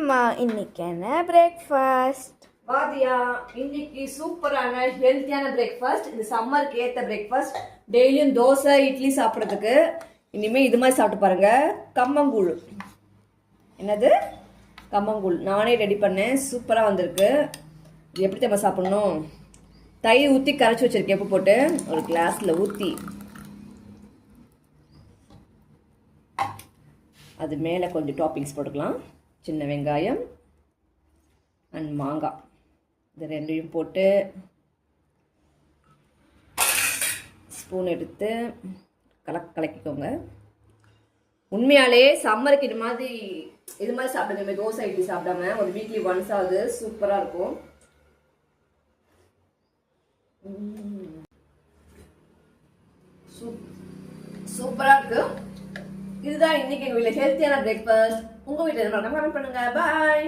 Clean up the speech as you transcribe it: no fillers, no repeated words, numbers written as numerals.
அம்மா இன்னைக்கு என்ன பிரேக்ஃபாஸ்ட்? வாதியா, இன்னைக்கு சூப்பரான ஹெல்த்தியான பிரேக்ஃபாஸ்ட். இந்த சம்மருக்கு ஏற்ற பிரேக்ஃபாஸ்ட். டெய்லியும் தோசை இட்லி சாப்பிட்றதுக்கு இனிமே இது மாதிரி சாப்பிட்டு பாருங்க. கம்மங்கூழ். என்னது? கம்மங்கூழ் நானே ரெடி பண்ணேன். சூப்பராக வந்திருக்கு. இது எப்படி நம்ம சாப்பிடணும்? தயிர் ஊற்றி கரைச்சி வச்சிருக்கேன். எப்போ போட்டு ஒரு கிளாஸில் ஊற்றி அது மேலே கொஞ்சம் டாப்பிங்ஸ் போட்டுக்கலாம். சின்ன வெங்காயம் அண்ட் மாங்காய், இது ரெண்டையும் போட்டு ஸ்பூன் எடுத்து கலக்கிக்கோங்க. உண்மையாலே சம்மருக்கு இது மாதிரி சாப்பிடுங்க. தோசை இட்லி சாப்பிடாம ஒரு வீக்லி ஒன்ஸ் ஆகுது. சூப்பராக இருக்கும். சூப்பராக இருக்கு. இதுதான் இன்னைக்கு எங்கள் வீட்டில் ஹெல்த்தியான பிரேக்ஃபாஸ்ட். உங்கள் வீட்டில் கமெண்ட் பண்ணுங்க. பாய்.